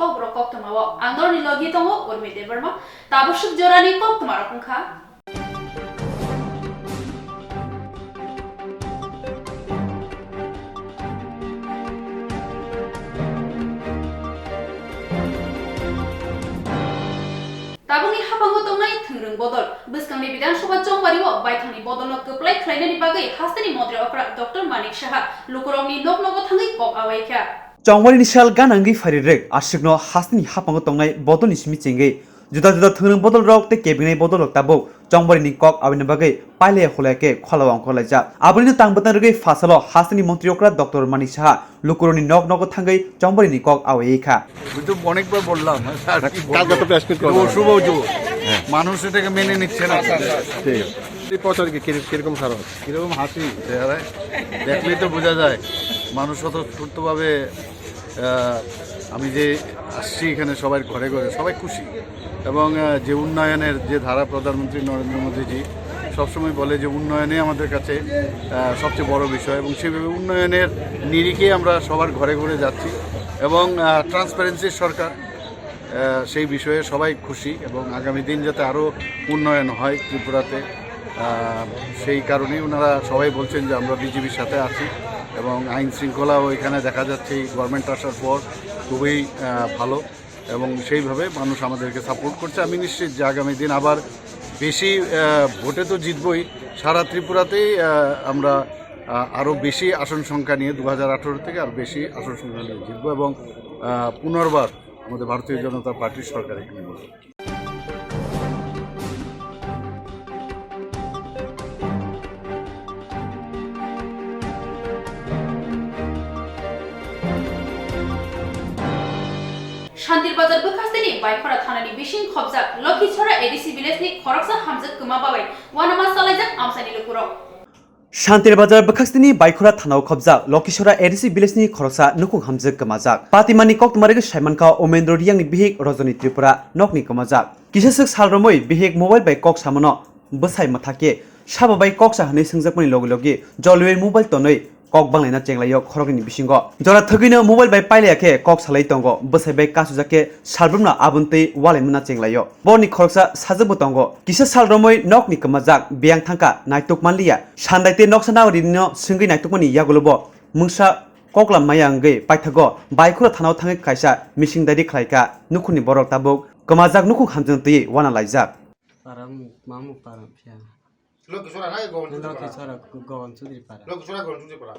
Kokborok Koktwma o Angdorni logi tongo Urmite Verma Tabusuk Jorani Koktwma Rakungkha Tabungni habango tongnai thungrung bodol Biskangni Bidan Sabha Chongbari o Baithangni bodolno koplai khlainani bagai hastani modre okra Dr. Manik Saha Lukurongni noknogo thangai kok awaikha Chongwari nishal ganangi farirek ashikno hasni hapango tongnai bodol nismi chingai juda juda thungrung bodol rok te kebinai bodol rok tabo Chongwari ni kok awina bagai paile kholaike kholawang kholaija abrini tangbatan rege fasalo hasni মন্ত্রী okra Dr. Manik Saha Lukuroni nok nok thangai Chongwari ni kok awaikha তো অনেকবার বললাম অশুভ মানুষ এটাকে মেনে নিচ্ছে না কিরকম খারাপ কিরকম হাসি চেহারায় দেখলেই তো বোঝা যায় মানুষ স্বতঃস্ফূর্তভাবে আমি যে আসছি এখানে সবাই ঘরে ঘরে সবাই খুশি এবং যে উন্নয়নের যে ধারা প্রধানমন্ত্রী নরেন্দ্র মোদীজি সবসময় বলে যে উন্নয়নে আমাদের কাছে সবচেয়ে বড় বিষয় এবং সেভাবে উন্নয়নের নিরিখে আমরা সবার ঘরে ঘরে যাচ্ছি এবং ট্রান্সপারেন্সির সরকার সেই বিষয়ে সবাই খুশি এবং আগামী দিন যাতে আরও উন্নয়ন হয় ত্রিপুরাতে সেই কারণেই ওনারা সবাই বলছেন যে আমরা বিজেপির সাথে আছি এবং আইন শৃঙ্খলাও এখানে দেখা যাচ্ছে এই গভর্নমেন্ট আসার পর খুবই ভালো এবং সেইভাবে মানুষ আমাদেরকে সাপোর্ট করছে আমি নিশ্চিত যে আগামী দিন আবার বেশি ভোটে তো জিতবই সারা ত্রিপুরাতেই আমরা আরও বেশি আসন সংখ্যা নিয়ে 2018 থেকে আরও বেশি আসন সংখ্যা নিয়ে জিতবো এবং পুনর্বার আমাদের ভারতীয় জনতা পার্টির সরকার এখানে বলবো Shantir Bazar Bukastini Baikora Thanani Bishin Khobjak Lokhichhora ADC Village Khoroksa Hamjak Kumababai Wanama Salajak Amsani Lukurok Shantir Bazar Bukastini Baikora Thanao Khobjak Lokhichhora ADC Village ni Khoroksa Nukung Hamjak Kamajak Patimani Koktwma Shaimanka Omendro Riyangni Bihik Rajani Tripura Nokni Kamajak Kisasuk Salromoi Bihik Mobile by Kok Samono Bosai Mathake Shaba by Koksa Hane Singjakmani Logi Jolwe Mobile Tonoi Kok banglaina chenglaiyo khorogni bisingo jora thogino mobile bai paileyake kok salai tongo bosai bai kasujake salbrumna abuntei walaimna chenglaiyo boni khoroksa sajubu tongo kisa salromoi nokni kamajak biang thangka naituk manliya sandaite noksana rinno singui naitukmani yagolobo mungsa koklam mayangei paithago baikura thanao thangai kaisa misingdari khlaika nukhuni borok tabuk kamajak nukhung hamjungtei wana laijak param mamu param pia Look, it's not going to go on to the para. Look, it's not going to the para.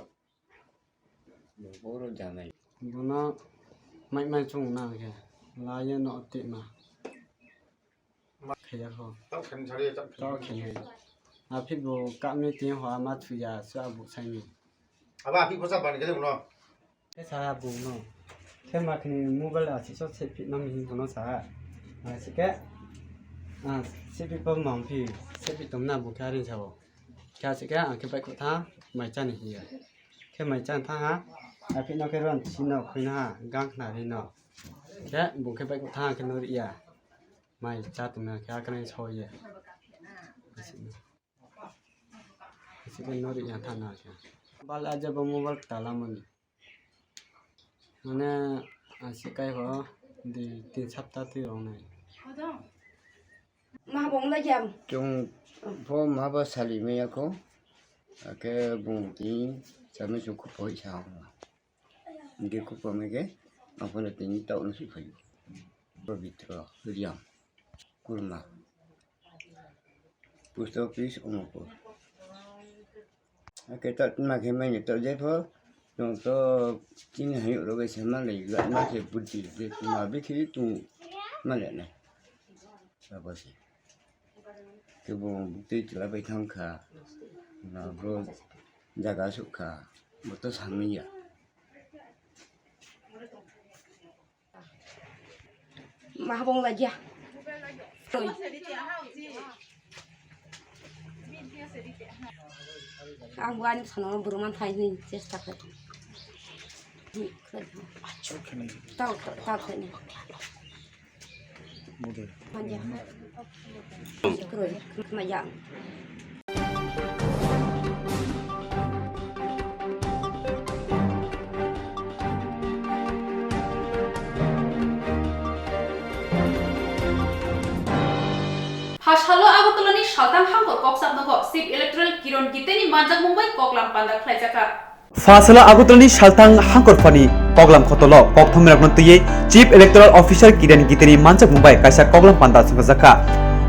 Do not make my tongue now here. Lion not take my careful. Talking. Our people got me to how much we are, so I will say me. About people up and get them wrong. Yes, I have no. Can I can move a lot? It's just a no meaning to know. I say, sẽ bị bơm mỏng thì sẽ bị tống nằm buộc ra đi sao? Cha sẽ cái cái bạch của thang mày chân này gì? Cái mày chân thang hả? Phía nó cái run xin nó khuyên ha gang nào đi nó. Cái buộc cái bạch của thang cái nó đi à? Mày cha tụi nó cái này thôi vậy. Sẽ cái nó đi nhà thang nào chứ? Bao giờ giờ bơm mobile ta làm mình. Nên sẽ cái họ đi tiền sắp ta tiêu rồi này. Mahabong la jam Trong phố mà bác xài lì mấy cô cái vùng tí sao mới chụp cúp hội sao cái cúp mấy cái mà phải là tính tàu nó sẽ phải rồi bị thừa rồi giảm cúm mà post office ông cô cái tật mà cái mấy người tật dễ phơ chúng tôi chính là hiểu rồi cái xem mà lại lại nó sẽ bút chỉ để mà biết khi tụ mà lại này là bao nhiêu cái vùng tí chỉ là bị thăng khá là rồi giá cả sụt khá một tấc hàng mươi ạ Mahabong la jam rồi ang wan sana buruman thai ni chesta kar tao thai ni manja rồi mà dạng Hashalo Agotolani Shaltang Hangor Koksabnogo Sip Electoral Kiron Giteni Manjak Mumbai Koklam Panda Klaijaka. Fasala Agotolani Shaltang Hangor Fani Koklam Khotolo Koktwma Raknontuye Chief Electoral Officer Kiren Giteni Manjak Mumbai Kaisa Koklam Panda Sangazaka.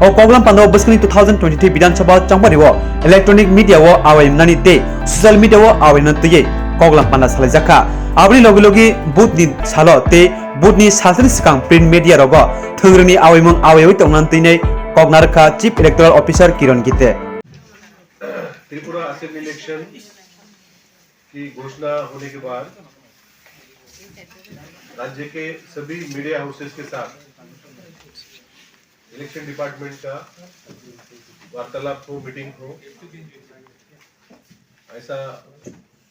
O Koklam Panda Buskani 2023 Bidan Sabha Changpari wo Electronic Media wo awai nani te Social Media wo awai nantuye Koklam Panda Salajaka. Abri logi logi Budni Salo te Budni Sasani Sikang Print Media rogo Thungrani awai mung awai tongnantine Koknarka Chief Electoral Officer Kiron Gite. Tripura assembly election की घोषणा होने के बाद राज्य के सभी media houses के साथ इलेक्शन डिपार्टमेंट का वार्तालाप हो, मीटिंग हो, ऐसा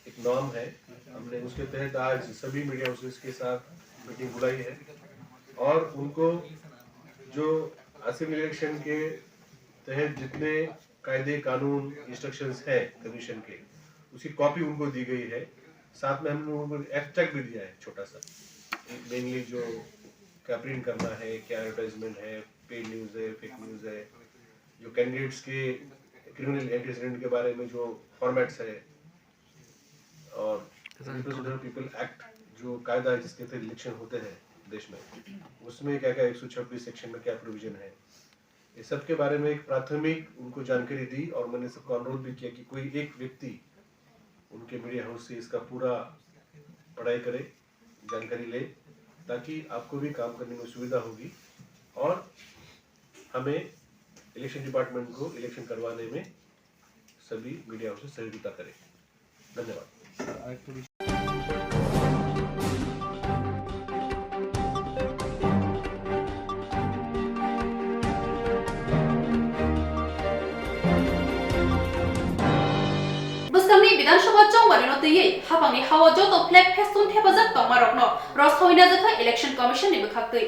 एक नॉर्म है। हमने उसके तहत आज सभी मीडिया हाउसेस के साथ मीटिंग बुलाई है और उनको जो असेंबली इलेक्शन के तहत जितने कायदे कानून इंस्ट्रक्शंस है कमीशन के उसकी कॉपी उनको दी गई है। साथ में हमने उनको एक्सट्रैक्ट भी दिया है छोटा सा, मेनली जो क्या प्रिंट करना है, क्या एडवर्टाइजमेंट है, पेड न्यूज़ है, फेक न्यूज़ है, जो कैंडिडेट्स के क्रिमिनल एंटीसीडेंट के बारे में जो फॉर्मेट्स है और पीपल एक्ट जो कायदा है जिसके तहत इलेक्शन होते हैं देश में, उसमें क्या क्या 126 सेक्शन में क्या प्रोविजन है, ये सब के बारे में एक प्राथमिक उनको जानकारी दी और मैंने सबको अनुरोध भी किया कि कोई एक व्यक्ति उनके मीडिया हाउस से इसका पूरा पढ़ाई करे, जानकारी ले, ताकि आपको भी काम करने में सुविधा होगी और हमें इलेक्शन डिपार्टमेंट को इलेक्शन करवाने में सभी मीडिया हाउस से सहयोगिता करें। धन्यवाद। विधानसभा चौबारी नतुये हापांनि हावा जतो फ्लैग फेस्टुन हेफाजाब तंमारकनो रसहैना जखा इलेक्शन कमिशन नि बखाखै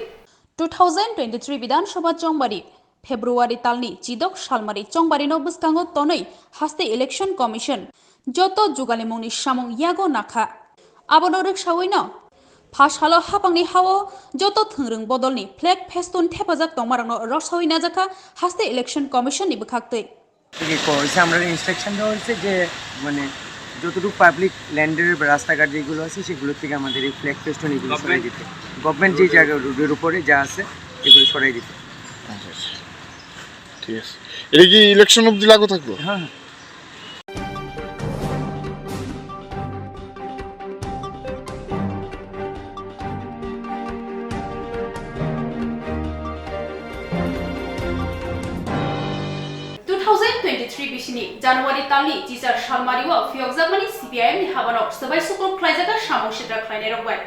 2023 विधानसभा चौबारी फेब्रुवारी तालनि चिदक सालमारि चौबारी नो बस्कांगो तनै हास्ते इलेक्शन कमिशन जतो जुगालि मुंनि सामुं यागो नाखा आबनो रक्षावैनो फासालो हापांनि हावा जतो थंरों बदलनि फ्लैग फेस्टुन हेफाजाब तंमारकनो रसहैना जखा हास्ते इलेक्शन कमिशन नि बखाखै হয়েছে আমরা ইনস্ট্রাকশন দেওয়া হয়েছে যে মানে যতটুকু পাবলিক ল্যান্ডের রাস্তাঘাট যেগুলো আছে সেগুলো থেকে আমাদের এই ফ্ল্যাগ ফেস্টন এগুলো সরাই দিতে, গভর্নমেন্ট যে জায়গা রোডের উপরে যা আছে এগুলো সরাই দিতে। ঠিক আছে, এটা কি ইলেকশন অবধি লাগু থাকবে? হ্যাঁ। 2023 बिसिनि जानुवारि तालनि जिजार सालमारिव फियकजाकमानि CPIM नि हाबानक सबाय सुकुल ख्लाइजाका सामं सिद्रा ख्लाइनाय रंबाय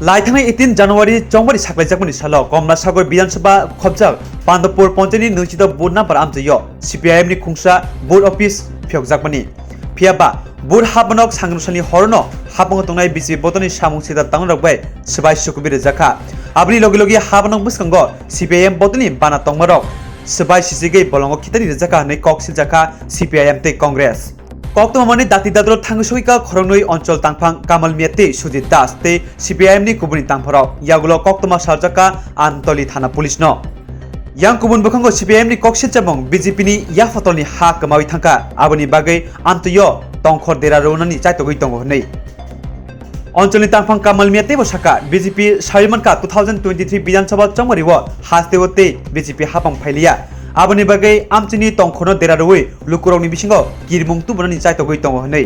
लाइथांनाय 18 जानुवारि चौबारी साख्लाइजाकमानि सालाव कमला सागर विधानसभा खबजाक पांडवपुर पंचायतनि 20 बुथ नाम्बार आमजयो CPIM नि खुंसा बुथ अफिस फियकजाकमानि फियाबा बुथ हाबानक सांग्रसानि हरनो हाबंग तंनाय BJP बतनि सामं सिद्रा तांरबाय सबाय सुकुबिर जाखा आबनि लगे लगे हाबानक बस्कांगो CPIM बतनि बाना तंमारक सबाय सिसिगै बलंग खितानि रजाका नै कक्सिल जाखा CPIM ते कांग्रेस कोक्टमा माने दाति दाद्र थांगसोइका खरंनै अंचल तांफां कामल मियाते सुजित दास ते CPIM नि गुबुननि तांफराव यागुलो कोक्टमा सालजाका आनतली थाना पुलिस न yang kubun bukango CPIM ni koksil chamong BJP ni ya fatolni ha kamawi thangka aboni bagai antuyo tongkhor dera ronani chaitogoi tongo nei অঞ্চলনি তাংফাং কামাল মিয়াতে বসাকা বিজেপি সারিমানকা 2023 বিধানসভা চমরিও হাস্তেওতে বিজেপি হাপাং ফাইলিয়া আবনি বাগै আমচিनि তংখनो देरारoi लुकुरंनि बिसिङाव गिरमुं तुबनानि चाइतगै दङ हनै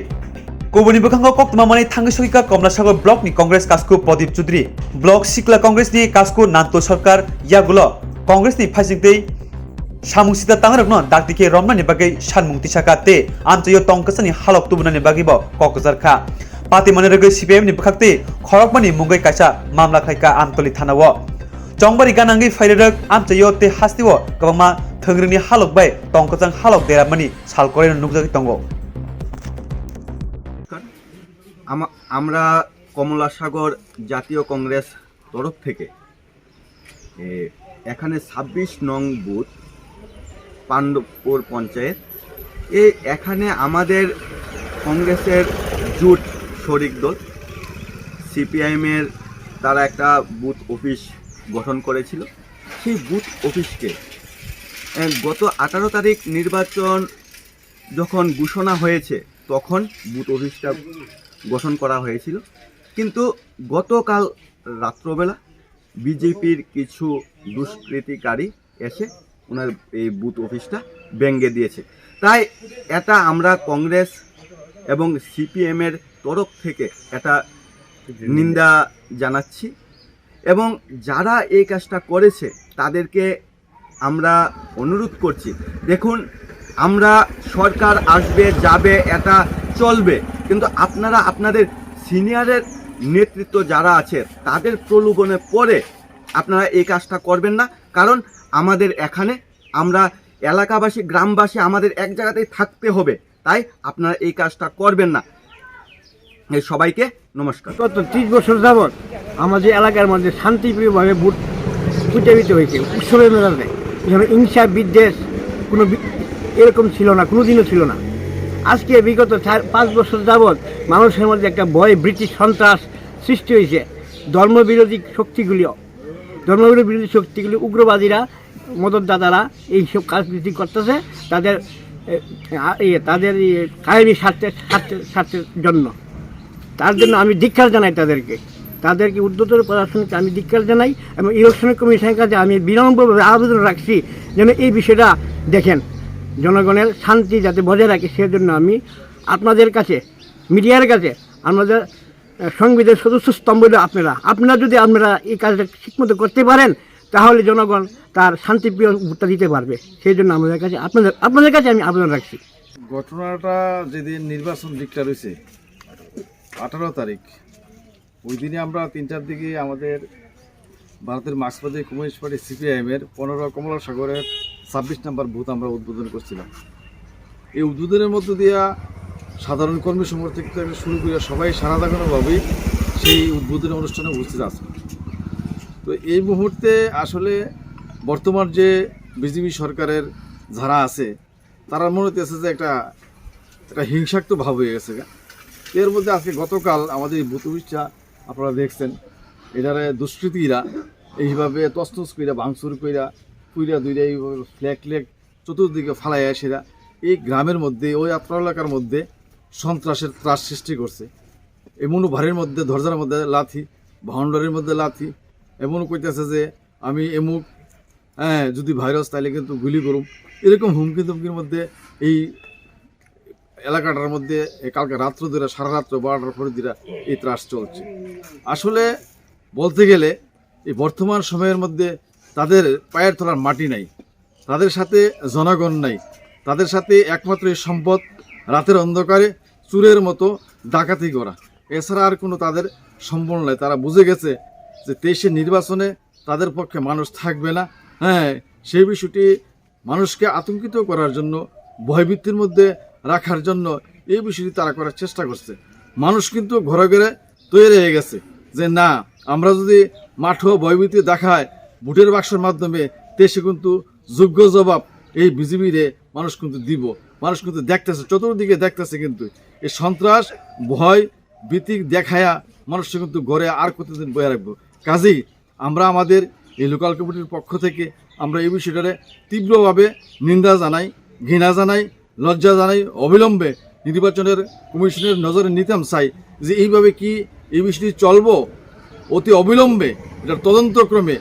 गुबुननि बखांगो कोक्टमा माने थांगसोइका कमलासागर ब्लकनि कांग्रेस कास्कु प्रदीप चौधरी ब्लक सिक्ला कांग्रेसनि कास्कु नान्तो सरकार यागुलो कांग्रेसनि फाइसिंतै सामुसिता तांरकनो दागदिके रमनानि बागै सानमुंति साकाते आमचयो तंकसनि हालक तुबनानि बागैबो ककजारखा पार्टी मनरगै CPIM नि बखाक्ते खरकमानि मुंगै कायसा मामला खायका आमतली थानाव चंबारि गानांगै फाइरक आमचयो ते हास्तिव गबमा थंग्रिनि हालक बाय तंकजों हालक देरामानि सालकरे नुगजागै दंगो আমরা কমলাসাগর জাতীয় কংগ্রেস তরফ থেকে এখানে 26 নং বুথ পাণ্ডবপুর পঞ্চায়েত এখানে আমাদের কংগ্রেসের জোট শরিক দল CPIM এর তারা একটা বুথ অফিস গঠন করেছিল সেই বুথ অফিসকে গত 18 তারিখ নির্বাচন যখন ঘোষণা হয়েছে তখন বুথ অফিসটা গঠন করা হয়েছিল, কিন্তু গতকাল রাত্রবেলা বিজেপির কিছু দুষ্কৃতিকারী এসে ওনার এই বুথ অফিসটা ভেঙে দিয়েছে। তাই এটা আমরা কংগ্রেস এবং সিপিএমের তরফ থেকে এটা নিন্দা জানাচ্ছি, এবং যারা এই কাজটা করেছে তাদেরকে আমরা অনুরোধ করছি, দেখুন আমরা সরকার আসবে যাবে এটা চলবে, কিন্তু আপনারা আপনাদের সিনিয়রের নেতৃত্ব যারা আছে তাদের প্রলোভনে পড়ে আপনারা এই কাজটা করবেন না। কারণ আমাদের এখানে আমরা এলাকাবাসী গ্রামবাসী আমাদের এক জায়গাতেই থাকতে হবে, তাই আপনারা এই কাজটা করবেন না। এই সবাইকে নমস্কার। গত 30 বছর যাবৎ আমাদের এলাকার মধ্যে শান্তিপ্রিয়ভাবে ভোট উদযাপিত হয়েছে উৎসবের মেজাজে। এখানে হিংসা বিদ্বেষ কোনো এরকম ছিল না, কোনো দিনও ছিল না। আজকে বিগত 4-5 বছর যাবৎ মানুষের মধ্যে একটা ভয় ব্রিটিশ সন্ত্রাস সৃষ্টি হয়েছে। ধর্মবিরোধী শক্তিগুলি উগ্রবাদীরা মদতদাতারা এইসব কাজকৃতি করতেছে তাদের কায়েমি স্বার্থের জন্য। তার জন্য আমি ধিক্কার জানাই তাদেরকে উদ্যতর প্রশাসনকে আমি ধিক্কার জানাই, এবং ইলেকশন কমিশনের কাছে আমি বিনম্রভাবে আবেদন রাখছি যেন এই বিষয়টা দেখেন, জনগণের শান্তি যাতে বজায় রাখে সেজন্য আমি আপনাদের কাছে, মিডিয়ার কাছে, আমাদের সংবিধানের সদস্য স্তম্ভ আপনারা যদি এই কাজটা ঠিকমতো করতে পারেন তাহলে জনগণ তার শান্তিপ্রিয় ভোটটা দিতে পারবে। সেই জন্য আপনাদের কাছে আমি আবেদন রাখছি। ঘটনাটা যেদিন নির্বাচন দিকটা রয়েছে 18 তারিখ, ওই দিনে আমরা 3টার দিকে আমাদের ভারতের মার্ক্সবাদী কমিউনিস্ট পার্টি সিপিআইএমের 15 কমলা সাগরের 26 নম্বর বুথ আমরা উদ্বোধন করছিলাম। এই উদ্বোধনের মধ্য দিয়া সাধারণ কর্মী সংগঠন থেকে শুরু করে সবাই সারাদাগণভাবেই সেই উদ্বোধনী অনুষ্ঠানে উপস্থিত আছে। তো এই মুহূর্তে আসলে বর্তমান যে বিজেপি সরকারের যারা আছে তারা মনে হতেছে যে একটা হিংসাত্মক ভাব হয়ে গেছে। এর মধ্যে আজকে গতকাল আমাদের এই বুথ অফিসটা আপনারা দেখছেন, এটারে দুষ্কৃতীরা এইভাবে তছনছ কইরা ভাঙচুর কইরা দুইটা এইভাবে ফ্ল্যাগ চতুর্দিকে ফালাইয়া সেরা এই গ্রামের মধ্যে ওই আত্রা এলাকার মধ্যে সন্ত্রাসের ত্রাস সৃষ্টি করছে। এমন ভারের মধ্যে দরজার মধ্যে লাথি, ভাউন্ডারির মধ্যে লাথি, এমনও কইতেছে যে আমি এমুক যদি ভাইরাস তাইলে কিন্তু গুলি করুম, এরকম হুমকি ধুমকির মধ্যে এই এলাকাটার মধ্যে কালকে রাত্র ধরে সারা রাত্র 12টার পরে দিরা এই ত্রাস চলছে। আসলে বলতে গেলে এই বর্তমান সময়ের মধ্যে তাদের পায়ের তলার মাটি নাই, তাদের সাথে জনগণ নাই, তাদের সাথে একমাত্র এই সম্পদ রাতের অন্ধকারে চুরের মতো ডাকাতি করা, এছাড়া আর কোনো তাদের সম্বল নাই। তারা বুঝে গেছে যে 23-এর নির্বাচনে তাদের পক্ষে মানুষ থাকবে না। সেই বিষয়টি মানুষকে আতঙ্কিত করার জন্য, ভয়ভীতির মধ্যে রাখার জন্য এই বিষয়টি তারা করার চেষ্টা করছে। মানুষ কিন্তু ঘরে ঘরে তৈরি হয়ে গেছে যে না, আমরা যদি মাঠে ভয়ভীতি দেখায় ভোটের বাক্সের মাধ্যমে দেশে কিন্তু যোগ্য জবাব এই বিজেপিরে মানুষ কিন্তু দিব। মানুষ কিন্তু দেখতেছে, চতুর্দিকে দেখতেছে, কিন্তু এই সন্ত্রাস ভয় ভীতি দেখায়া মানুষকে কিন্তু ঘরে আর কতদিন বয়ে রাখবো। কাজেই আমরা আমাদের এই লোকাল কমিটির পক্ষ থেকে আমরা এই বিষয়টারে তীব্রভাবে নিন্দা জানাই, ঘৃণা জানাই, লজ্জা জানাই। অবিলম্বে নির্বাচনের কমিশনের নজরে নিতাম চাই যে এইভাবে কি এই বিষয়টি চলবো, অতি অবিলম্বে এটার তদন্তক্রমে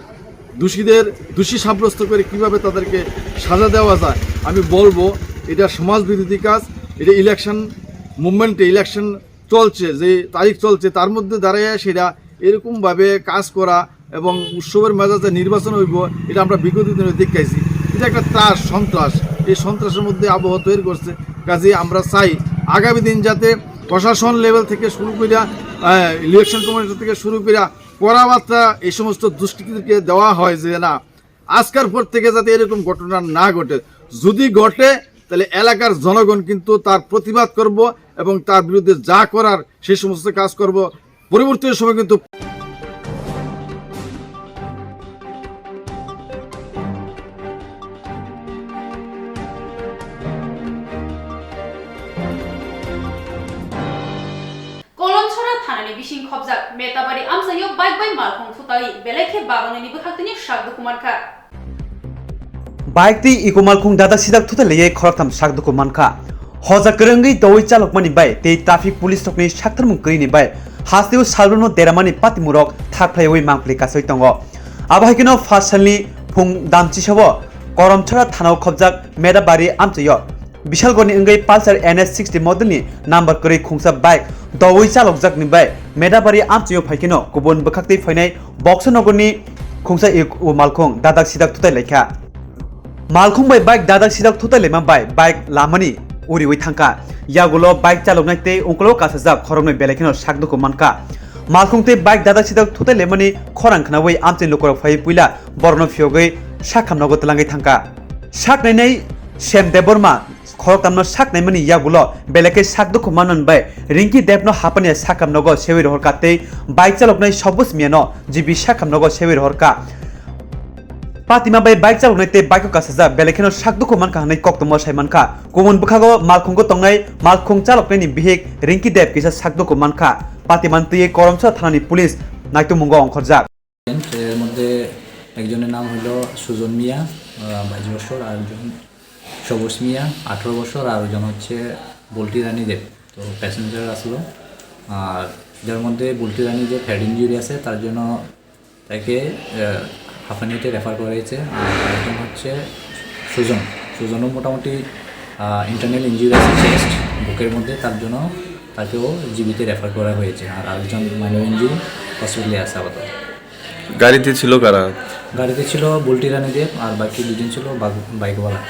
দোষী সাব্যস্ত করে কিভাবে তাদেরকে সাজা দেওয়া যায়। আমি বলবো এটা সমাজ বিরোধী কাজ। এটা ইলেকশন মুভমেন্টে ইলেকশন চলছে, যে তারিখ চলছে, তার মধ্যে দাঁড়াইয়া সেটা এরকমভাবে কাজ করা এবং উৎসবের মেজাজে নির্বাচন হইব, এটা আমরা বিগত দিনে দেখাইছি। এটা একটা ত্রাস, সন্ত্রাস, এই সন্ত্রাসের মধ্যে আবহাওয়া তৈরি করছে। কাজে আমরা চাই আগামী দিন যাতে প্রশাসন লেভেল থেকে শুরু করিয়া ইলেকশন কমিশন থেকে শুরু করিয়া কড়াবার্তা এই সমস্ত দুষ্কৃতীদেরকে দেওয়া হয় যে না, আজকের পর থেকে যাতে এরকম ঘটনা না ঘটে। যদি ঘটে তাহলে এলাকার জনগণ কিন্তু তার প্রতিবাদ করব এবং তার বিরুদ্ধে যা করার সেই সমস্ত কাজ করব। পরবর্তী সময় কিন্তু थानानि बिसिं खबजाक मेताबारि आमसायो बाइक बाइ मालखं थुताई बेलेखे बारननि बखाक्तिनि शाक दुकुमानखा বাইক তি ইকুমালখুং দাদা সিদাক থুতে লেয়ে খরকতাম সাকদুকু মানখা হজা করঙ্গি দই চালক মানি বাই তে ট্রাফিক পুলিশ টকনি সাকথারমুং করিনি বাই हास्तेव सालब्रनो देरामानि पातिमुरक थाख्लायवै मांप्लि कासै दङ आबाहायकिनो फार्स्ट सालनि फुं दामचिसावो करमछरा थानाव खबजाक मेदाबारि आमचयो बिशालगड़नि अंगै पालसार NS 60 मडेलनि नाम्बार करै खुंसा बाइक दवै चालकजाकनि बाय मेदाबारि आमचयो फायकिनो गुबुन बखाक्तै फैनाय बक्सनगरनि खुंसा मालखुं दादाक सिदाक थुताय लायखा मालखुं बाइक दादाक सिदाक थुताय लायमा बाइक लामानि उरिवै थांखा यागुलो बाइक चालकनायते उंकलो कासाजाक खरमनै बेलेखिनो साकदुकु मानका मालखुंते बाइक दादा सिदाक थुताय लेमनि खरांखनावै आमचे लुकराव फाय पुइला बरनो फियोगै साखामनागो तलांगै थांखा साकनायनै सेम देबरमा खरकतामनो साकनायमनि यागुलो बेलेखे साकदुकु मानन बाय रिंकी देबनो हापनि साखामनागो सेवै रहरकाते बाइक चालकनाय सबुस मियानो जिबि साखामनागो सेवै रहरका पातिमा बाय बाइक चालकनायते बाइक कासाजा बेलेखेनो साकदुकु मानका हनै कोक्तमा सायमानखा गुबुन बखागो मालखुंगो तंनाय मालखुं चालकनायनि बिहेक रिंकी देब किसा साकदुकु मानखा पातिमानतिये करमछा थानानि पुलिश नायतुमुंगो अंखरजाक এর মধ্যে একজনের নাম হলো সুজন মিয়া 22 বছর আর একজন সবুজ মিয়া 18 বছর আর একজন হচ্ছে বল্টি রানী দেব তো প্যাসেঞ্জার আসলো আর যার মধ্যে বল্টি রানী দেব হেড ইনজুরি আছে তার জন্য তাকে হাফানিতে রেফার করা হয়েছে আর একজন হচ্ছে সুজনও মোটামুটি ইন্টারনাল ইনজুরি আছে চেস্ট বুকের মধ্যে তার জন্য তাকেও জিবিতে রেফার করা হয়েছে আর আরেকজন মাইনর ইনজুরি হসপিটালে আছে আপাতত গাড়িতে ছিল কারা গাড়িতে ছিল বল্টি রানী দেব আর বাকি দুজন ছিল বাইকওয়ালা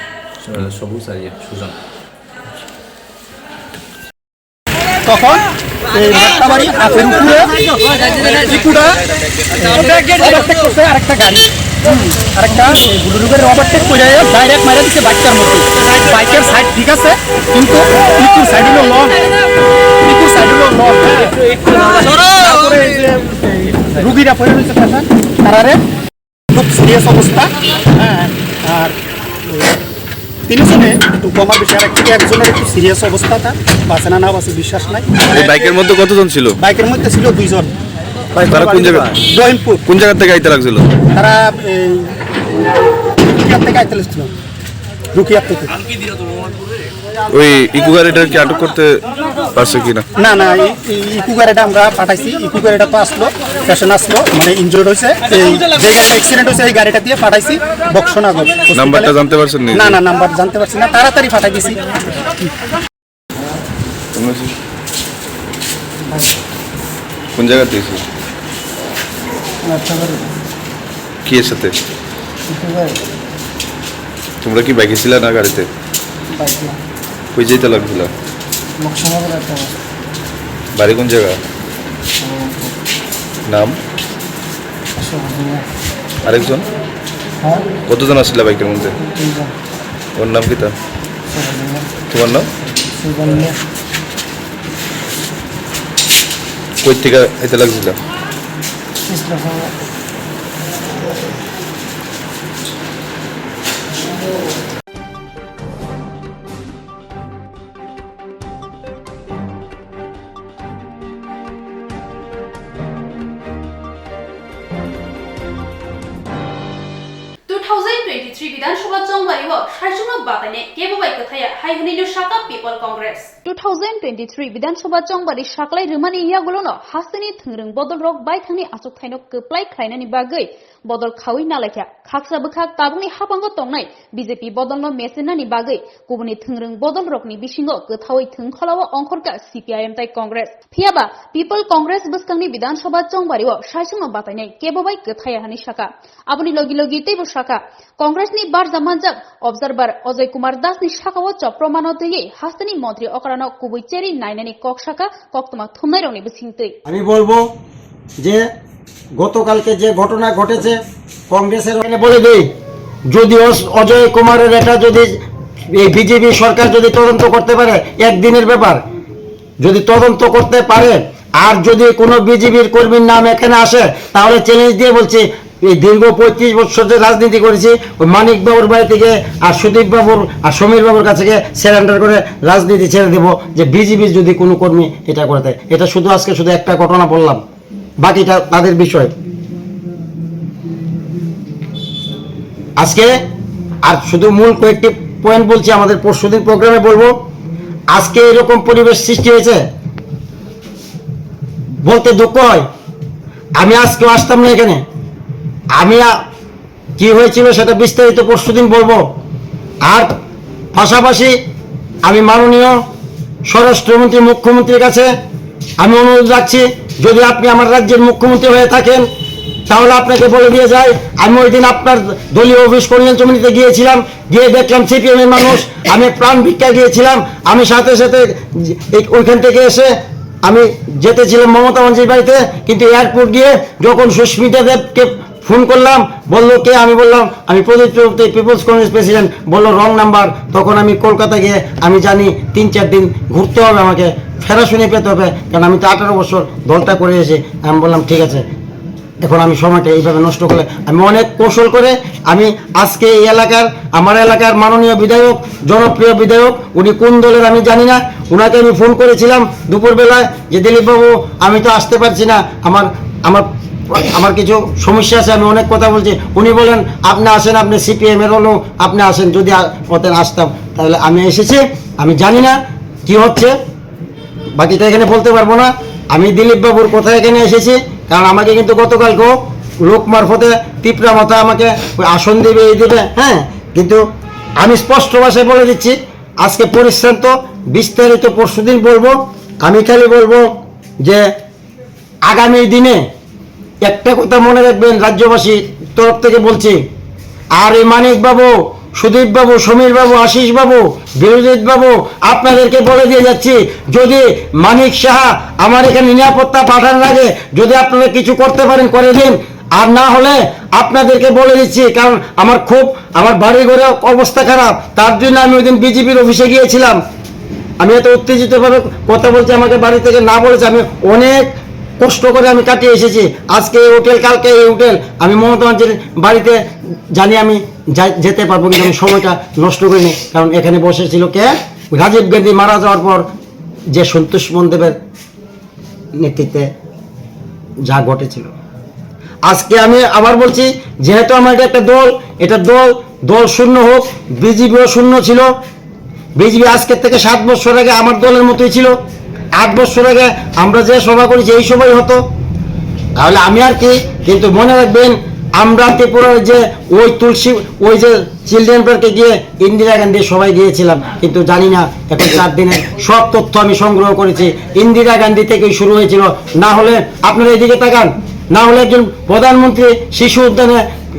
সবুজ আর সুজন তখন এই মেট্টাবাড়ি হাতের উপরে চিকুটা ওভারটেক করছে আরেকটা গাড়ি আরেকটা বুলুরুগের ওভারটেক করে ডাইরেক্ট মারা দিচ্ছে বাইকটার মধ্যে বাইকের সাইড ঠিক আছে কিন্তু ইকুর সাইড হলো লং তারপরে এই যে রুগীরা পড়ে রয়েছে তারারে খুব সিরিয়াস অবস্থা হ্যাঁ আর তিনজনে একটু কমা বেশি আর একজনের একটু সিরিয়াস অবস্থাটা বাঁচে না বাঁচে বিশ্বাস নাই এই বাইকের মধ্যে কতজন ছিল বাইকের মধ্যে ছিল দুইজন তারা কোন জায়গা রহিমপুর কোন জায়গা থেকে আইতে লাগছিল তারা রুকিয়ার থেকে আইতে লাগছিল রুকিয়ার থেকে ওই ইকো গাড়িটা কি আটক করতে পারছে কিনা না না ইকো গাড়িটা আমরা পাঠাইছি ইকো গাড়িটা তো আসলো স্টেশন আসলো মানে ইনজুর্ড হয়েছে এই যে গাড়িটা অ্যাক্সিডেন্ট হয়েছে এই গাড়িটা দিয়ে পাঠাইছি বক্সনগর নাম্বারটা জানতে পারছেন না না নাম্বার জানতে পারছি না তাড়াতাড়ি পাঠাই দিছি কোন জায়গা থেকে কি এর সাথে তোমরা কি বাইকে ছিল না গাড়িতে কই যেতে লাগছিল বাড়ি কোন জায়গা নাম আরেকজন কতজন আসছিল বাইকের মধ্যে ওর নাম কি তা তোমার নাম কই থেকে এতে লাগছিল 2023 বিধানসভা চংবারিও শাসনক বাতানে কেববাই কথায়া হাইহুনিনো শাকা পিপল কংগ্রেস 2023 বিধানসভা চংবারি সাকলাই রুমানি ইয়াগুলোনো হাসিনি থংরং বদল রক বাইথাंनि आचक थाइनो कप्लाय खायनानि बागै बदल खावै नालायखा खाकसा बखा काबुनि हाबांगो तंनाय बीजेपी बदलनो मेसेनानि बागै गुबुनि थंरं बदल रकनि बिसिङो गोथावै थंखलावो अंखरका सीपीआईएम ताइ कांग्रेस फियाबा पिपल कांग्रेस बसकांनि विधानसभा चंबारिओ शासनो बातायनाय केबबाय गोथाया हानि शाखा आबुनि लगी लगी तैबो शाखा कांग्रेसनि बार जामानजाक अबजारभार अजय कुमार दासनि शाखाओ चप्रमानो दैयै हास्तानि मन्त्री अकरानो कुबैचेरि नायनानि कक शाखा कक्तमा थुमनायरनि बिसिंतै আমি বলবো যে গতকালকে যে ঘটনা ঘটেছে কংগ্রেসের বলে দেই যদি অজয় কুমারের এটা যদি বিজেপি সরকার যদি তদন্ত করতে পারে একদিনের ব্যাপার যদি তদন্ত করতে পারে আর যদি কোনো বিজেপির কর্মীর নাম এখানে আসে তাহলে চ্যালেঞ্জ দিয়ে বলছি এই দীর্ঘ 35 বছর যে রাজনীতি করেছি ওই মানিক বাবুর বাড়ি থেকে আর সুদীপ বাবুর আর সমীর বাবুর কাছে সারেন্ডার করে রাজনীতি ছেড়ে দেব যে বিজেপির যদি কোনো কর্মী এটা করে দেয় এটা শুধু আজকে শুধু একটা ঘটনা বললাম বাকিটা তাদের বিষয় আজকে আর শুধু মূল কয়েকটি পয়েন্ট বলছি, আমাদের পরশুদিন প্রোগ্রামে বলবো। আজকে এরকম পরিবেশ সৃষ্টি হয়েছে, বলতে দুঃখ হয়। আমি আজকেও আসতাম না এখানে। আমি কি হয়েছিল সেটা বিস্তারিত পরশুদিন বলবো। আর পাশাপাশি আমি মাননীয় স্বরাষ্ট্রমন্ত্রী, মুখ্যমন্ত্রীর কাছে আমি অনুরোধ রাখছি, যদি আপনি আমার রাজ্যের মুখ্যমন্ত্রী হয়ে থাকেন তাহলে আপনাকে বলে দিয়ে যাই, আমি ওই দিন আপনার দলীয় অফিস কল্যাণ সমিতিতে গিয়েছিলাম, গিয়ে দেখলাম সিপিএমের মানুষ, আমি প্রাণ ভিক্ষা গিয়েছিলাম। আমি সাথে সাথে ওইখান থেকে এসে আমি যেতেছিলাম মমতা ব্যানার্জির বাড়িতে, কিন্তু এয়ারপোর্ট গিয়ে যখন সুস্মিতা দেবকে ফোন করলাম, বললো কে, আমি বললাম আমি প্রদীপ চৌধুরী, পিপলস কংগ্রেস প্রেসিডেন্ট। বললো রং নাম্বার। তখন আমি কলকাতা গিয়ে আমি জানি 3-4 দিন ঘুরতে হবে, আমাকে ফেরা শুনে পেতে হবে, কারণ আমি তো 18 বছর দলটা করে এসে। আমি বললাম ঠিক আছে, এখন আমি সময়টা এইভাবে নষ্ট করলে আমি অনেক কৌশল করে আমি আজকে এই এলাকার, আমার এলাকার মাননীয় বিধায়ক, জনপ্রিয় বিধায়ক, উনি কোন দলের আমি জানি না, ওনাকে আমি ফোন করেছিলাম দুপুরবেলায় যে দিলীপবাবু আমি তো আসতে পারছি না, আমার আমার আমার কিছু সমস্যা আছে, আমি অনেক কথা বলছি। উনি বলেন আপনি আসেন, আপনি সিপিএমের হলেও আপনি আসেন, যদি ওতেন আসতাম তাহলে আমি এসেছি। আমি জানি না কি হচ্ছে, বাকিটা এখানে বলতে পারবো না। আমি দিলীপবাবুর কথা এখানে এসেছি, কারণ আমাকে কিন্তু গতকালকেও লোক মারফতে তিপড়া মাথা আমাকে ওই আসন দেবে, এই দেবে, হ্যাঁ। কিন্তু আমি স্পষ্ট ভাষায় বলে দিচ্ছি, আজকে পরিশ্রান্ত, বিস্তারিত পরশুদিন বলবো। আমি খালি বলবো যে আগামী দিনে একটা কথা মনে রাখবেন, রাজ্যবাসী তরফ থেকে বলছি, আর এই মানিক বাবু, সুদীপ বাবু, সমীর বাবু, আশিস বাবু, বিরোজিৎ বাবু, আপনাদেরকে বলে দিয়ে যাচ্ছি, যদি মানিক সাহা আমার এখানে নিরাপত্তা পাঠানোর আগে যদি আপনারা কিছু করতে পারেন করে দিন, আর না হলে আপনাদেরকে বলে দিচ্ছি, কারণ আমার বাড়ি ঘরে অবস্থা খারাপ, তার জন্য আমি ওই দিন বিজেপির অফিসে গিয়েছিলাম। আমি এত উত্তেজিতভাবে কথা বলছি, আমাকে বাড়ি থেকে না বলেছে, আমি অনেক কষ্ট করে আমি কাটিয়ে এসেছি। আজকে এই হোটেল, কালকে এই হোটেল, আমি মমতা ব্যানার্জির বাড়িতে জানি আমি যেতে পারবো, কিন্তু আমি সময়টা নষ্ট করিনি, কারণ এখানে বসেছিল কে, রাজীব গান্ধী মারা যাওয়ার পর যে সন্তোষ মনদেবের নেতৃত্বে যা ঘটেছিল। আজকে আমি আবার বলছি, যেহেতু আমার এটা একটা দল, এটা দল শূন্য হোক, বিজেপিও শূন্য ছিল। বিজেপি আজকের থেকে 7 বছর আগে আমার দলের মতোই ছিল। 8 বছর আগে আমরা যে সভা করেছি এই সভাই হতো, তাহলে আমি আর কি। কিন্তু মনে রাখবেন, আমরা ত্রিপুরার যে ওই যে চিলড্রেন পার্কে গিয়ে ইন্দিরা গান্ধী সবাই গিয়েছিলাম, কিন্তু জানি না এখন 4 দিনের সব তথ্য আমি সংগ্রহ করেছি, ইন্দিরা গান্ধী থেকেই শুরু হয়েছিল। না হলে আপনারা এদিকে তাকান, না হলে একজন প্রধানমন্ত্রী শিশু উদ্যানে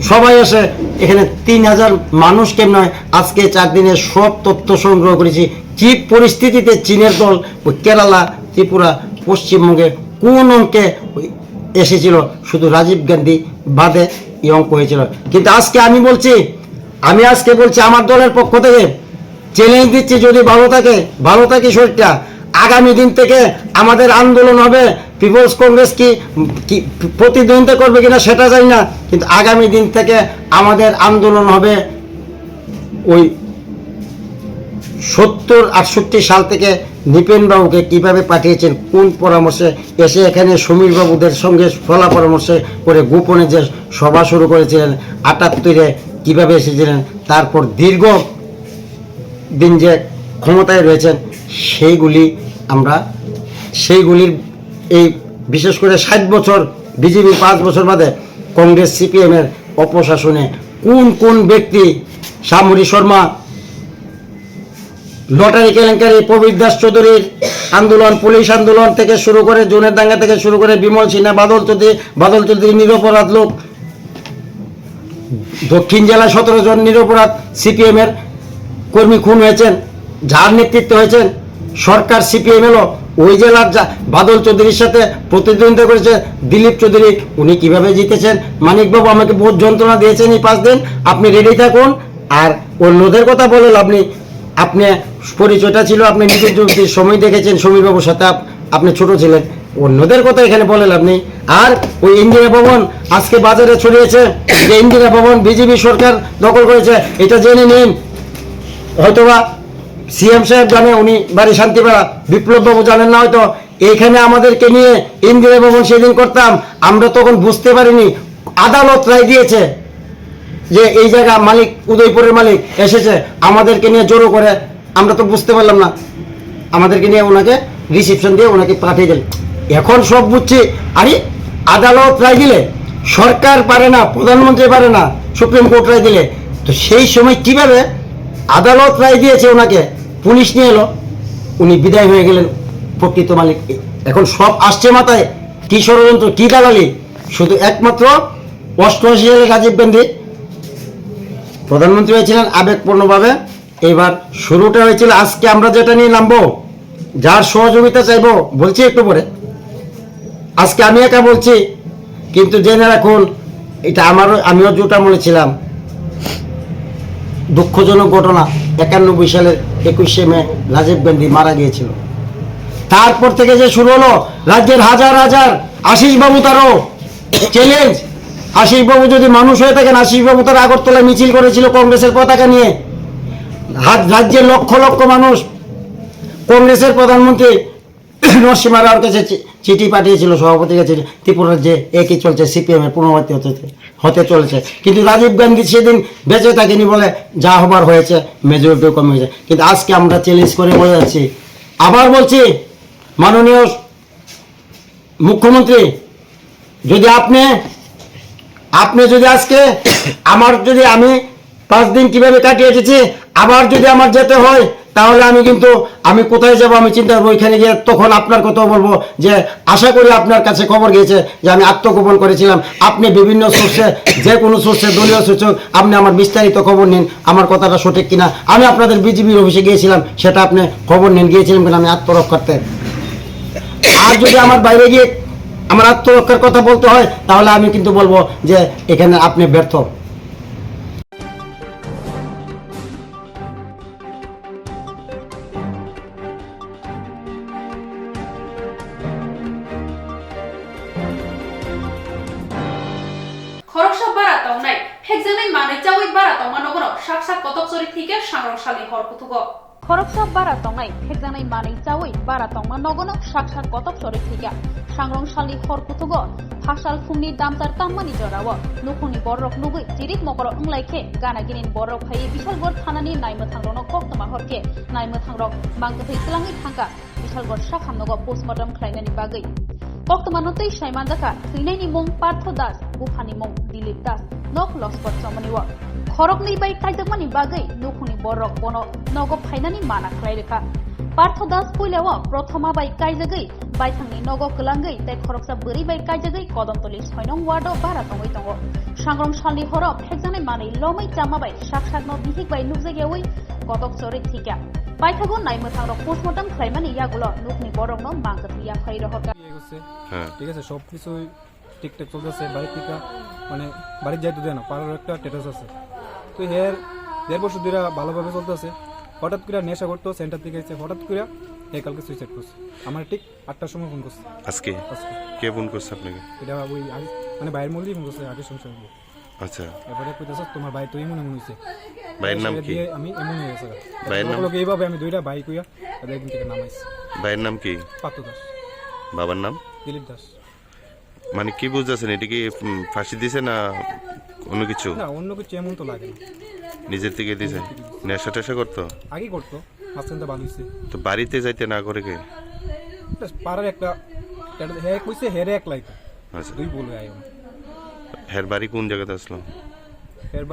সবাই এসে এখানে 3000 মানুষ কেমন হয়। আজকে 4 দিনের সব তথ্য সংগ্রহ করেছি, কি পরিস্থিতিতে চীনের দল ওই কেরালা, ত্রিপুরা, পশ্চিমবঙ্গে কোন অঙ্কে এসেছিল, শুধু রাজীব গান্ধী বাদে এই অঙ্ক হয়েছিল। কিন্তু আজকে আমি বলছি আমার দলের পক্ষ থেকে চ্যালেঞ্জ দিচ্ছি, যদি ভালো থাকে শরীরটা, আগামী দিন থেকে আমাদের আন্দোলন হবে। পিপলস কংগ্রেস কি প্রতিদ্বন্দ্বিতা করবে কিনা সেটা জানি না, কিন্তু আগামী দিন থেকে আমাদের আন্দোলন হবে ওই 70-68 সাল থেকে নৃপেনবাবুকে কীভাবে পাঠিয়েছেন, কোন পরামর্শে এসে এখানে সমীর বাবুদের সঙ্গে ফলা পরামর্শে করে গোপনে যে সভা শুরু করেছিলেন, 78-এ কীভাবে এসেছিলেন, তারপর দীর্ঘ দিন যে ক্ষমতায় রয়েছেন, সেইগুলির এই বিশেষ করে 60 বছর বিজেপির 5 বছর বাদে কংগ্রেস সিপিএমের অপশাসনে কোন ব্যক্তি, শ্যামহরি শর্মা, লটারি কেলেঙ্কারি, প্রবীর দাস চৌধুরীর আন্দোলন, পুলিশ আন্দোলন থেকে শুরু করে, জোনের দাঙ্গা থেকে শুরু করে, বিমল সিনহা, বাদল চৌধুরী নিরপরাধ লোক, দক্ষিণ জেলায় 17 জন নিরপরাধ সিপিএমের কর্মী খুন হয়েছেন, যার নেতৃত্বে হয়েছেন সরকার সিপিএম এলো, ওই জেলার বাদল চৌধুরীর সাথে প্রতিদ্বন্দ্বিতা করেছে দিলীপ চৌধুরী, উনি কিভাবে জিতেছেন। মানিকবাবু আমাকে বহুত যন্ত্রণা দিয়েছেন এই 5 দিন, আপনি রেডি থাকুন। আর অন্যদের কথা বলে আপনি পরিচয়টা ছিল, আপনি নিজের সময় দেখেছেন সমীরবাবুর সাথে, আপনি ছোট ছিলেন, অন্যদের কথা এখানে বলে লাভ নেই। আর ওই ইন্দিরা ভবন আজকে বাজারে ছড়িয়েছে যে ইন্দিরা ভবন বিজেপি সরকার দখল করেছে, এটা জেনে নিন। হয়তোবা সিএম সাহেব জানে, উনি বাড়ি শান্তিপাড়া, বিপ্লববাবু জানেন না হয়তো। এইখানে আমাদেরকে নিয়ে ইন্দিরা ভবন সেদিন করতাম, আমরা তখন বুঝতে পারিনি। আদালত রায় দিয়েছে যে এই জায়গা মালিক উদয়পুরের মালিক এসেছে আমাদেরকে নিয়ে জোরো করে, আমরা তো বুঝতে পারলাম না, আমাদেরকে নিয়ে ওনাকে রিসিপশন দিয়ে ওনাকে পাঠিয়ে দিল। এখন সব বুঝছি, আরে আদালত রায় দিলে সরকার পারে না, প্রধানমন্ত্রী পারে না, সুপ্রিম কোর্ট রায় দিলে, তো সেই সময় কিভাবে আদালত রায় দিয়েছে ওনাকে, পুলিশ নিয়ে এলো, উনি বিদায় হয়ে গেলেন প্রকৃত মালিক। এখন সব আসছে মাথায়, কি ষড়যন্ত্র, কি দালালি, শুধু একমাত্র 88 সালে রাজীব গান্ধী প্রধানমন্ত্রী হয়েছিলেন আবেগপূর্ণভাবে। এইবার শুরুটা হয়েছিল, আজকে আমরা যেটা নিয়ে নামবো, যার সহযোগিতা চাইবো বলছি একটু পরে, আজকে আমি একা বলছি, কিন্তু জেনে রাখুন এটা আমিও জোটা বলেছিলাম। দুঃখজনক ঘটনা, 91 সালের 21শে মে রাজীব গান্ধী মারা গিয়েছিল। তারপর থেকে যে শুরু হলো রাজ্যের হাজার হাজার, আশিস বাবু তারও চ্যালেঞ্জ, আশিস বাবু যদি মানুষ হয়ে থাকেন, আশিস বাবু তার আগরতলায় মিছিল করেছিল কংগ্রেসের পতাকা নিয়ে, রাজ্যের লক্ষ লক্ষ মানুষ কংগ্রেসের প্রধানমন্ত্রী নরসিংহ রাওর কাছে চিঠি পাঠিয়েছিল, সভাপতির কাছে, ত্রিপুরার যে একই চলছে, সিপিএমের পুনরাবৃত্তি হতে চলেছে। কিন্তু রাজীব গান্ধী সেদিন বেঁচে থাকেনি বলে যা হবার হয়েছে, মেজরিটিও কমে হয়েছে। কিন্তু আজকে আমরা চ্যালেঞ্জ করে বলে যাচ্ছি, আবার বলছি, মাননীয় মুখ্যমন্ত্রী, যদি আপনি যদি আজকে আমি 5 দিন কিভাবে কাটিয়ে এসেছি, আবার যদি আমার যেতে হয়, তাহলে আমি কোথায় যাব আমি চিন্তা করবো। ওইখানে গিয়ে তখন আপনার কথা বলবো যে আশা করি আপনার কাছে খবর গিয়েছে যে আমি আত্মগোপন করেছিলাম। আপনি বিভিন্ন সোর্সে, যে কোনো সোর্সে, দলীয় সোর্সে আপনি আমার বিস্তারিত খবর নিন, আমার কথাটা সঠিক কিনা। আমি আপনাদের বিজেপির অফিসে গিয়েছিলাম, সেটা আপনি খবর নিন, গিয়েছিলাম কিনা আমি আত্মরক্ষার্থে। আর যদি আমার বাইরে গিয়ে আমার আত্মরক্ষার কথা বলতে হয়, তাহলে আমি কিন্তু বলবো যে এখানে আপনি ব্যর্থ। খরকসা বারা তাওনাই হেকজানাই মাनै চাওই বারা তাওমা নগর সাকসা কতকসরি থেকে সাংরংশালি হরকুতুগ খরকসা বারা তাওনাই হেকজানাই মাनै চাওই বারা তাওমা নগর সাকসা কতকসরি থেকে সাংরংশালি হরকুতুগ ফাসাল ফুমনি দামতার তাম্মানি জরাव নুখুনি বররক নুগৈ জিরিক মকৰ अंलाइखे गानागिनिन बररक फायै बिशालगढ़ थानानि नायमोथांरनो कोक्तमा हरके नायमोथांरक मांगथै क्लाङै थांका बिशालगढ़ साखामनगो पोस्टमर्टम खालायनायनि बागै कोक्तमानतै सायमानजाखा थैनायनि मुं पार्थ दास उफानि मुं दिलीप दास नक लस्कर चमनिव खरकनै बाय कायजकमानि बागै नुखुनि बररक बनो नगो फायनानि माना खालायरेखा पार्थ दास पुइलाव प्रथमा बाय कायजगै बायथांनि नगो गलांगै तै खरकसा बोरै बाय कायजगै कदमतलि 6 नं वार्ड बारा तंगै दङ सांग्रंशालनि हर फेकजानाय मानै लमै चामाबाय साक्षातनो बिहिक बाय नुकजागियावै कतक चरै थिका पाइथागो नायमोथांरक पोस्टमर्टम खालायमानि यागुलो नुखनि बररकनो मांगथैया फायरो हरका ঠিক আছে, সব কিছুই ঠিকঠাক চলতেছে। বাড়ি থেকে মানে বাড়ি যাইতে দেয় না, পাড়ার একটা স্ট্যাটাস আছে, তো এর 1.5 বছর ধরে ভালোভাবে চলতেছে। হঠাৎ করে নেশা করতো, সেন্টার থেকে এসে হঠাৎ করে কালকে সুইসাইড করছে। আমার ঠিক 8টার সময় ফোন করছে। আজকে কে ফোন করছে আপনাকে? এটা ওই মানে ভাইয়ের মধ্যেই ফোন করছে, আগে সংসার। আচ্ছা, এবারে কইতেছে তোমার ভাই তো এমন হইছে। ভাইয়ের নাম কি? আমি এমন হয়ে গেছে। ভাইয়ের নাম এইভাবে আমি 2টা ভাই কইয়া তাদের একদিন থেকে নামাইছি। ভাইয়ের নাম কি? পার্থ দাস। বাবার নাম? দিলীপ দাস। মানে কি বুঝতেছেন, এটা কি ফাঁসি দিছে না অন্য কিছু? না, অন্য কিছু এমন তো লাগে না, নিজের থেকে দিছে। নেশা টেশা করতো? আগে করতো, মাঝখান তো ভালো হয়েছে। তো বাড়িতে যাইতে না করে কে? পাড়ার একটা হ্যাঁ কইছে, হেরে এক লাইক। আচ্ছা, দুই বলে আয়। হের বাড়ি কোন জায়গাতে আসলো? হের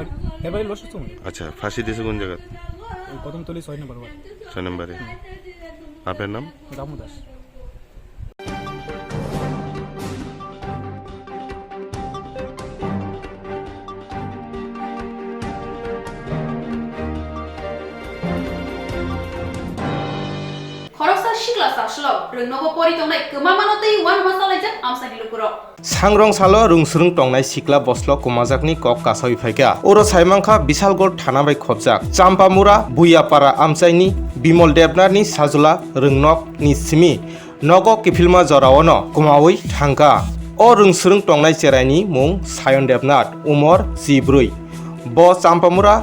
বাড়ি লস হচ্ছে। আচ্ছা, ফাঁসি দিছে কোন জায়গা? ওই কদমতলি 6 নম্বর ওয়ার্ড। 6 নম্বরে। আপনার নাম? রামু দাস। খরকসা শিকলা সাসলো রংনগো পরিতংনাই गोमामानतै वान मसालाइजक आमसानि लुकुरो सांग्रंसालो रुंसुरुं टंनाय सिक्ला बस्ल कुमाजाकनि कक कासावि फाइका ओरो साइमांखा बिशालगढ़ थाना बाय खबजाक चाम्पामुरा बुयापारा आमसाइनि बिमल देबनाथनि साजुला रोंनक नि सिमि नगो किफिलमा जरावनो कुमावै थांका ओ रुंसुरुं टंनाय चेराइनि मुं सायन देबनाथ उमर 14 ब चाम्पामुरा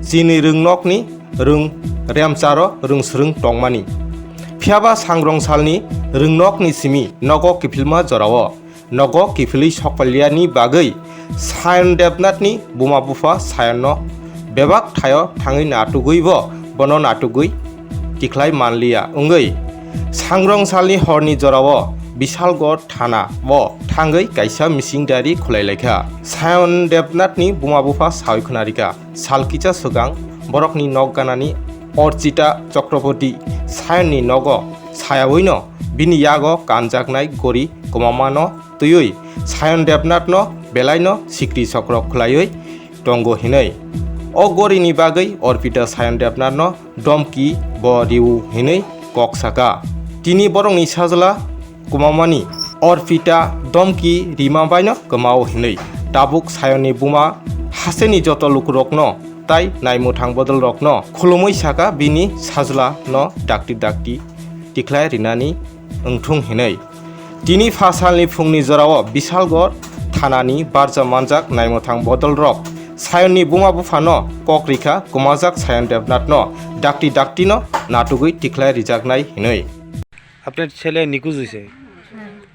जिनि रोंनकनि रों रेमचारो रुंसुरुं टंमानि फियाबा सांग्रंसालनि रोंनक निसिमि नगो किफिलमा जराव नगो किफिलि सकलियानि बागै सायन देबनाथनि बुमा बुफा सायन बेबाक थायो थाङै नाटुगैब बनो नाटुगै तिख्लाय मानलिया उंगै सांग्रंसालनि हरनि जराव बिशालगढ़ थाना व थाङै कायसा मिसिंदारि खुलायलायखा सायन देबनाथनि बुमा बुफा सावखनारिका सालकिचा सुगां बरकनि नग गानानि अर्चिता चक्रवर्ती सायननि नग सायावैनो बिनि याग कानजागनाय गरि गमामानो तुयै सायन देबनाथनो बेलायनो सिक्रि चक्र खुलायै दंग हिनै अ गरिनि बागै अर्पिता सायन देबनाथनो दमकि ब रिउ हिनै ककसाका तिनि बरंनि साजला कुमामानि अर्पिता दमकि रिमाबायनो गमाव हिनै दाबुक सायननि बुमा हासेनि जत लुकुरकनो ताई नायमुथां बदल रकनो खुलुमै साका बिनि साजला न डाक्टी तिख्लाय रिनानि ओंथुं हिनै तिनि फासालनि फुंनि जराव बिशालगढ़ थानानि बारजा मानजाक नायमुथां बदल रक सायननि बुमा बुफानो ककरिखा कुमाजाक सायन देबनाथनो डाक्टी न नाटुगै तिख्लाय रिजागनाय हिनै। আপনার ছেলে নিখোঁজ হয়েছে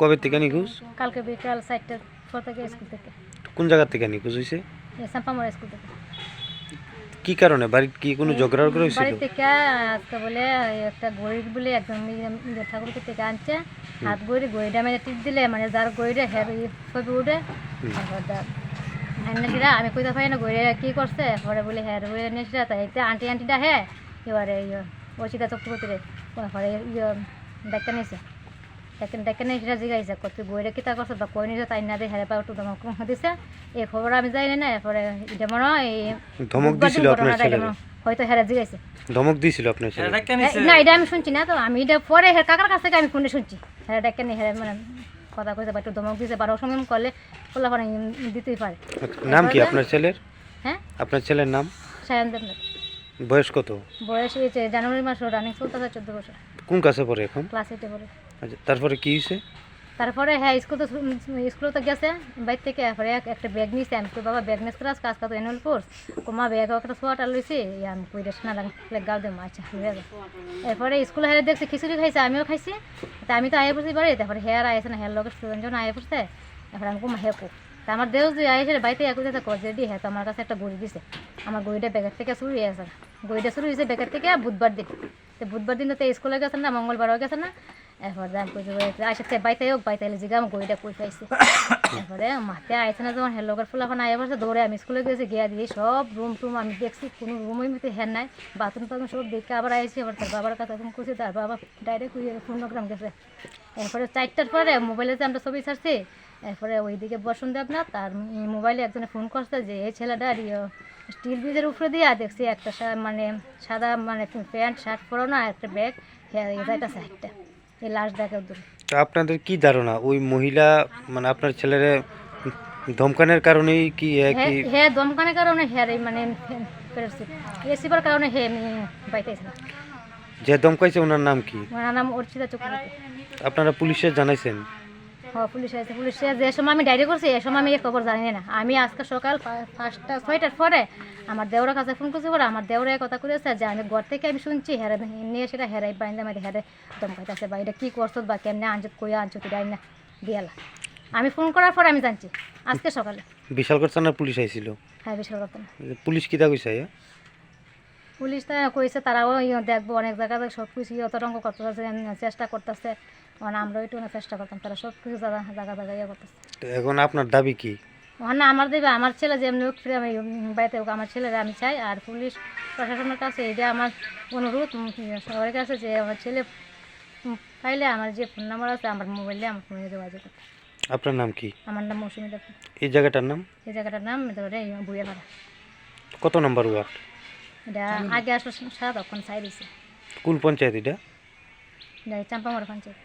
কবে থেকে নিখোঁজ? কালকে বিকাল 4টার পর থেকে স্কুল থেকে। কোন জায়গা থেকে নিখোঁজ হয়েছে? সাম্পামোড়া স্কুল থেকে। কি কারণে বাড়িতে কি কোনো ঝগড়া হয়েছিল? বাড়ি থেকে আজকে বলে একটা গরিব বলে একজন ঠাকুরকে থেকে আনছে হাত গড়িটা মেরে টিপ দিলে মানে যার গড়িটা হের ছবি উঠে আন্টিরা আমি কইতে পারি না গড়িয়া কী করছে পরে বলে হ্যাঁ বলে নিয়েছিল তাই আন্টিটা হ্যাঁ এবারে অচিতা চক্রবর্তীরে পরে ডাক্তার নিয়েছে ডাক্তার নিয়ে সেটা জিগাইছে কত গড়িয়া কীতা করছে বা কই নিয়েছে তাই না দিয়ে হেরে পা একটু ধমক দিছে এই খবর আমি যাই না এরপরে এটা মনে হয় ধমক দিছিল আপনার ছেলে হয়তো হেরা জিগাইছে ধমক দিছিল আপনার ছেলে না এটা আমি শুনছি না তো আমি এটা পরে কাকার কাছ থেকে আমি ফোনে শুনছি হেরা ডাক্তার নিয়ে হেরা মানে কথা কইছে বা একটু ধমক দিছে বা সময় করলে বললে পরে দিতেই পারে। নাম কি আপনার ছেলের? হ্যাঁ আপনার ছেলের নাম? সায়ন দেবনাথ। বয়স কত? বয়স এই জানুয়ারি মাস রানিং চলতেছে 14 বছর। কোন ক্লাসে পড়ে এখন? ক্লাস 8 পড়ে। আচ্ছা তারপরে কি হয়েছে? তারপরে হ্যাঁ স্কুলে তো গেছে বাইর থেকে এরপরে একটা ব্যাগ নিয়েছে আমি তো বাবা ব্যাগ নিয়ে কাজ কাজ অ্যানুয়াল কোর্স কোমা ব্যাগ একটা সোয়াটার লইছি আমি কই রেস না লাগে গাল দেবো আচ্ছা এরপরে স্কুলে হেরে দেখছি খিচুড়ি খাইছে আমিও খাইছি তা আমি তো আয়ে পড়ছি বাড়ি তারপরে হেয়ার আইসে না হেয়ার লোকের স্টুডেন্টজন আয়ে পড়ছে এরপরে আমি কুমা হেকো তা আমার দেহ যে আইসে বাড়িতে একু যেতে করছে দি হ্যাঁ তো আমার কাছে একটা গড়ি দিছে আমার গড়িটা ব্যাগের থেকে শুরু হয়েছে গড়িটা শুরু হয়েছে ব্যাগের থেকে বুধবার দিন তো বুধবার দিন তো স্কুলে গেছে না মঙ্গলবারও গেছে না এরপর দাম কইছে আসে বাইতে হোক বাইতে এলে জিগা আমার গড়িটা কই পাইছে এরপরে মাঠে আইসে না যখন হেলোকের ফুলাফান আয়া পড়ছে দৌড়ে আমি স্কুলে গেছি গিয়া দিয়ে সব রুম টুম আমি দেখছি কোনো রুমের মধ্যে হ্যাঁ নাই বাথরুম টাথরুম সব দেখে আবার আইসি আবার তার বাবার কথা ফোন করছি তার বাবা ডাইরেক্ট পূর্ণগ্রাম গেছে এরপরে 4টার পরে মোবাইলে যে আমরা ছবি ছাড়ছি এরপরে ওইদিকে বসুন দেবনাথ তার মোবাইলে একজনে ফোন করছে যে এই ছেলেটার স্টিল ব্রিজের উপরে দিয়ে দেখছি একটা মানে সাদা মানে প্যান্ট শার্ট পরো না একটা ব্যাগ এটা সাইডটা এই লাস্ট দেখে দূরে। আপনাদের কি ধারণা ওই মহিলা মানে আপনার ছেলের ধমকানোর কারণেই কি হ্যাঁ ধমকানোর কারণে হ্যাঁ মানে এসিবার কারণে হ্যাঁ বাইতেছে না। যে ধমকাইছে ওনার নাম কি? ওনার নাম অর্চিতা চক্রবর্তী। আপনারা পুলিশে জানাইছেন? হ্যাঁ পুলিশ আছে পুলিশে যে সময় আমি ডায়েরি করছি এই সময় আমি এই খবর জানি না আমি আজকে সকাল 5টা 6টার পরে আমার দেওরের কাছে ফোন করছি পরে আমার দেওরে কথা করেছে যে আমি ঘর থেকে আমি শুনছি হেরে নিয়ে সেটা হেরাই বাইন্দা মারি হেরে দমকাইতেছে বা এটা কী করছো বা কেমনে আনছত কইয়া আনছত এটা না দিয়ালা আমি ফোন করার পরে আমি জানছি আজকে সকালে। বিশালগড় থানার পুলিশ আইছিল? হ্যাঁ বিশালগড় থানা পুলিশ কিতা কইছে? পুলিশ তো কইছে তারাও দেখবো অনেক জায়গাতে সব কিছু অতরঙ্গ করতেছে চেষ্টা করতেছে মানে আমরা একটু চেষ্টা করতাম তারা সব কিছু জায়গায় করতেছে। এখন আপনার দাবি কি? না আমার দেবে আমার ছেলে যেমনি ফিরে আমি বাড়িতে আমার ছেলেরা আমি চাই আর পুলিশ প্রশাসনের কাছে এটা আমার অনুরোধ সবার কাছে যে আমার ছেলে পাইলে আমার যে ফোন নাম্বার আছে আমার মোবাইলে আমার ফোনে যোগাযোগ করতে। আপনার নাম কি? আমার নাম মৌসুমী দেব। এই জায়গাটার নাম? এই জায়গাটার নাম বুয়াপাড়া। কত নম্বর ওয়ার্ড এটা? আগে আসো সারা তখন চাই দিছে। কোন পঞ্চায়েত এটা? চাম্পামোড়া panchayat.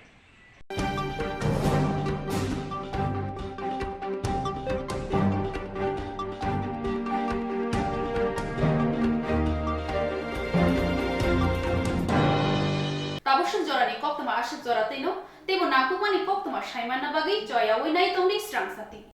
Tabushan jorani Koktwma ashit joratino, tebo nakukmani Koktwma shaimana bagi joya winai tomni Swrangchati.